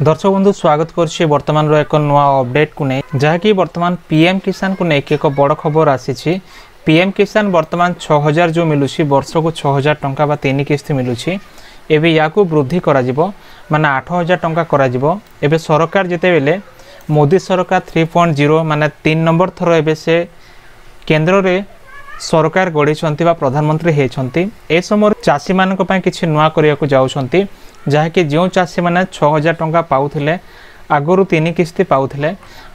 दर्शक बंधु स्वागत करछि वर्तमान एक नुआ अपडेट को नहीं जहाँकि वर्तमान पीएम किसान को लेकिन एक बड़ खबर आसी। पीएम किसान वर्तमान 6000 जो मिलूँ वर्ष को 6000 टंका बा 3 किस्ती मिलूँ एवं या वृद्धि माने 8000 टंका एवं सरकार जिते बेले मोदी सरकार 3.0 माने 3 नंबर थर एवं से केंद्र रे सरकार गढ़ी प्रधानमंत्री होती ए समय चाषी मान किसी नुआ करने जाऊँगी जहाँकि जो चाषी मैंने 6000 टंका पाऊले आगु 3 किस्ती पाऊले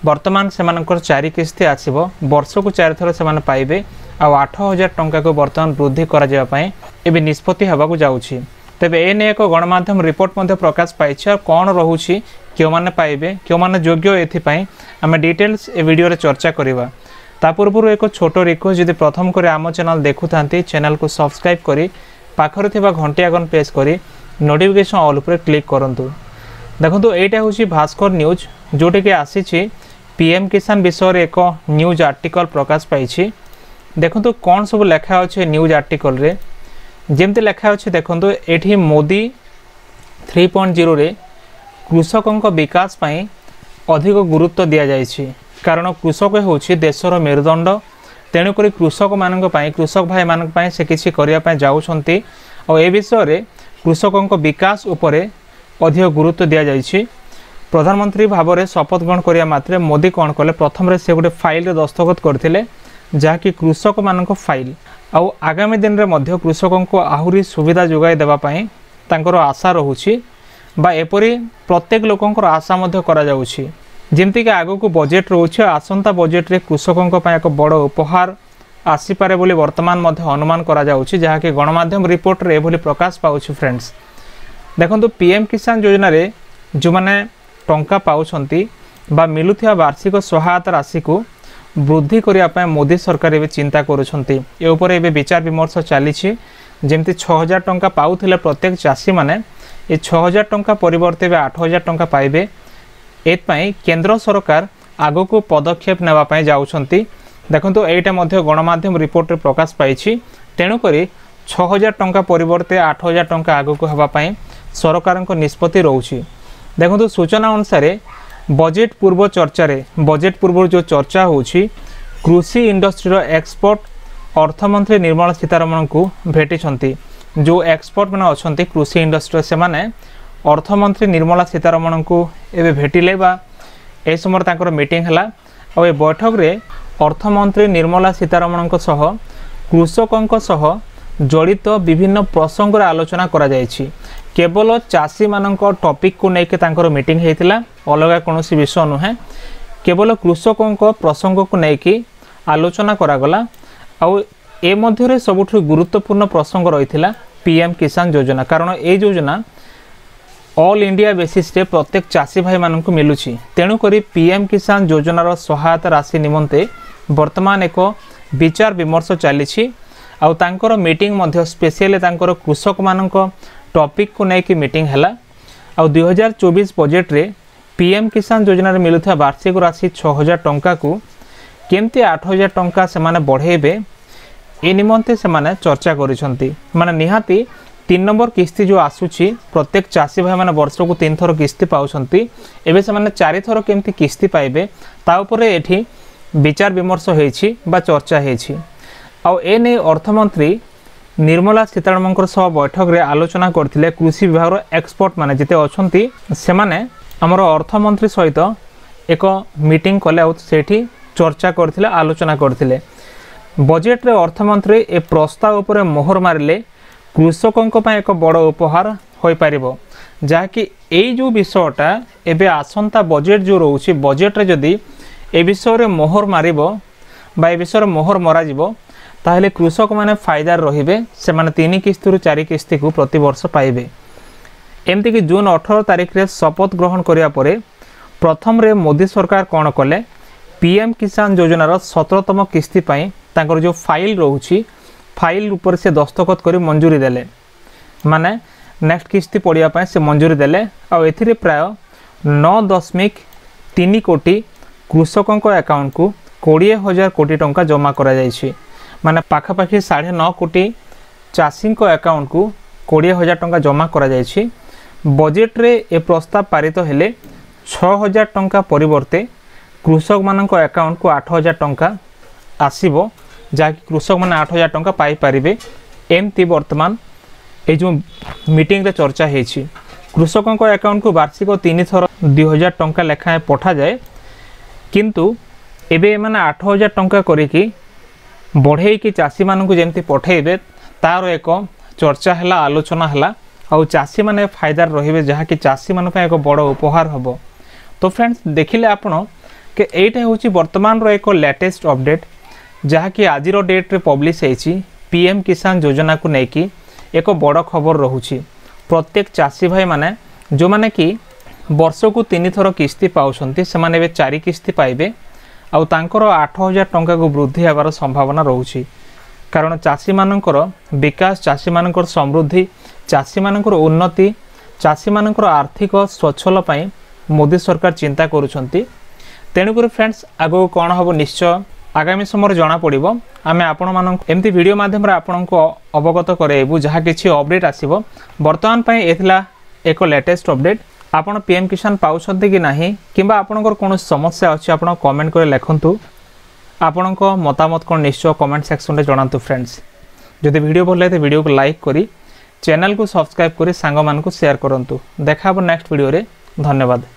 वर्तमान से 4 किस्ती आसब वर्ष को 4 थर से पाइबे आ 8000 टंका को वर्तमान वृद्धि कर निष्पत्ति होगा जाऊँगी। तेबे एने एक गणमाध्यम रिपोर्ट प्रकाश पाई कौन रोचे क्यों मैंने पाइबे क्यों मैंने योग्य एपाई आम डिटेल्स ए वीडियो चर्चा करवा। ता पूर्व एक छोट रिक्वेस्ट जदि प्रथम कर आम चैनल देखु चैनल को सब्सक्राइब करी पाखरे थिबा घंटी आइकन प्रेस करी नोटिफिकेशन ऑल पर क्लिक करंतु। देखो एटा हूँ भास्कर न्यूज जोटी के आसी पीएम किसान विषय रे एक न्यूज आर्टिकल प्रकाश पाई। देखो कौन सब लेखा अच्छे न्यूज आर्टिकल रे जमती लेखा अच्छे देखो ये मोदी 3.0 रे कृषकों विकास पाई अधिक गुरुत्व दि जाइए कारण कृषक हूँ देशर मेरुदंड तेणुक कृषक मान कृषक भाई मान से किसी करने जाऊँगी और ए विषय कृषकों विकास उपरे अधिक गुरुत्व दि जाइए। प्रधानमंत्री भाव में शपथ ग्रहण करने मात्रे मोदी कौन कले प्रथम से गोटे फाइल दस्तखत करते जहाँकि कृषक मान फाइल आउ आगामी दिन में कृषकों को आहरी सुविधा जोगाई देवाई तांकर आशा रोचे बा एपरी प्रत्येक लोकंर आशा जमती कि आग को बजेट रोचे आसंता बजेट रे कृषकों एक बड़ उपहार आसीपे बोली वर्तमान अनुमान करा जाउछि जहाँकि गणमाध्यम रिपोर्ट रे एभली प्रकाश पाउछि। फ्रेंड्स देखो पीएम किसान योजना रे जो माने टंका पाउछंती बा मिलुथिया वार्षिक सहायता राशि को वृद्धि करने मोदी सरकार एवं चिंता करुछंती ए उपरे एवं विचार विमर्श चली जमती 6000 टंका पाउथिले प्रत्येक चाषी माने ये 6000 टंका परिवर्ते 8000 टंका पाइबे एपाई केंद्र सरकार आग को पदक्षेप नेबाई जाउछंती। देखो एटा गणमाध्यम रिपोर्ट रे प्रकाश पाई तेणुक 6000 टंका परिवर्ते 8000 टंका आग को होगापाई सरकार निष्पत्ति रोचे। देखो सूचना अनुसार बजेट पूर्व चर्चा बजेट पूर्व जो चर्चा होची कृषि इंडस्ट्री एक्सपर्ट अर्थमंत्री निर्मला सीतारमण को भेटी जो एक्सपर्ट मैंने अच्छा कृषि इंडस्ट्री से माने अर्थमंत्री निर्मला सीतारमण को एवं भेटिले बा ए समय तांकर मीटिंग हला और बैठक रे अर्थमंत्री निर्मला सीतारमण सह कृषकों सह जड़ित विभिन्न प्रसंग आलोचना करा जायछि। केवल चाषी मानक टॉपिक को लेकर तांकर मीटिंग हेतिला अलग कौन विषय नुहे केवल कृषकों प्रसंग को लेकिन आलोचना करागला आउ ए मध्य सबुठ गुरुत्वपूर्ण प्रसंग रही पीएम किसान योजना कारण ये योजना ऑल इंडिया बेसिस रे प्रत्येक चाषी भाई मान को मिलूची तेणुक पीएम किसान योजनार सहायता राशि निमंते वर्तमान एक विचार विमर्श चली आउ तांकर मीटिंग मध्य स्पेशली तांकर कृषक मानक टॉपिक को लेकिन मीटिंग हैला आउ 2024 बजेट रे पीएम किसान योजना रे मिलुथा वार्षिक राशि 6000 टंका को केमती 8000 टंका से माने बढ़ेबे ए निमंते से माने चर्चा करिसंती माने निहाती 3 नंबर किस्ती जो आसूची प्रत्येक चाषी भाई मैंने वर्ष को 3 थर किस्ती पाउछंती एबे से माने 4 थर केमती किस्ती पाइबे ता उपरे एठी विचार विमर्श होईछि बा चर्चा होईछि आउ ए नै अर्थमंत्री निर्मला सीतारमण सह बैठक रे आलोचना करथिले कृषि विभाग एक्सपर्ट माने जिते अछंती से माने हमर अर्थमंत्री सहित एक मीटिंग कले आउ सेठी चर्चा करथिले आलोचना करथिले बजेट रे अर्थमंत्री ए प्रस्ताव उपरे मोहर मारिले कृषकों एक बड़ उपहार हो पार जहाँकि यही जो विषयटा एवं आसंता बजेट जो रोचे बजेट रे जदि ए विषय रे मोहर मारिबो बा ए विषय मोहर मराजिबो ताहले कृषक माने फायदार रहिबे से माने 3 किस्ती रु 4 किस्ती को प्रति वर्ष पाइबे। एमती कि जून 18 तारिख रे शपथ ग्रहण करिया परे प्रथम रे मोदी सरकार कौन कले पीएम किसान योजनार 17तम किस्ती पाई तांकर जो फाइल रोची फाइल ऊपर से दस्तखत कर मंजूरी देले माने नेक्स्ट किस्ती पड़िया से मंजूरी देले आ एथिरे प्राय 9.3 कोटी कृषकों अकाउंट को 20,000 कोटी टंका जमा करा जायछि माने पाखापाखि 9.5 कोटी चाषी अकाउंट को 20,000 टंका जमा करा जायछि बजेट रे ए प्रस्ताव पारित हेले 6000 टंका परिवर्ते कृषक मानक अकाउंट को 8000 टंका आसीबो, जहाँकि कृषक मैंने 8000 टंका पाई पारिबे। एमती वर्तमान ये जो मीटिंग रे चर्चा होती। कृषकों अकाउंट को वार्षिक 3 थर 2000 टंका लेखाएं पठा जाए, किंतु एबे माने 8000 टंका करिकी बढ़े कि चाषी मानक जमती पठेबे तार एक चर्चा है, आलोचना है और चाषी माने फायदार रहिबे, जहाँकि चाषी मान एक बड़ उपहार हम। तो फ्रेंड्स देखिले आपण कि एटा होची वर्तमान रो एक लेटेस्ट अपडेट, जहाँकि आज डेट रे पब्लिश होती। पीएम किसान योजना को लेकिन एक बड़ खबर रोचे। प्रत्येक चाषी भाई माने जो माने कि वर्ष को 3 थर किस्ती पाउछंती, से माने 4 किस्ती पाइबे आउ तांकर 8000 टंका को वृद्धि होवार संभावना रोचे। कारण चाषी मानकर विकास, चाषी मानकर समृद्धि, चाषी मानकर उन्नति, चाषी मानकर आर्थिक स्वच्छल पाई मोदी सरकार चिंता करुछंती। तेणुकर फ्रेंड्स आगो कौन हम निश्चय आगामी समय जना पड़ो। आम आपण मान एमती वीडियो माध्यम आपण को अवगत करेबू, जहाँ किसी अपडेट आसो। बर्तमान एथिला एक लेटेस्ट अपडेट। आपण पीएम किसान पाउछंती कि नाही, किंबा आपणकर कौन समस्या अच्छी आपण कमेंट कर लिखंतु। आपण मतामत कौन निश्चय कमेंट सेक्शन में जनातु। फ्रेंड्स जदि वीडियो भल लगे तो वीडियो को लाइक करी, चैनल को सब्सक्राइब करी, सांग मान को शेयर करंतु। देखा नेक्स्ट वीडियो रे। धन्यवाद।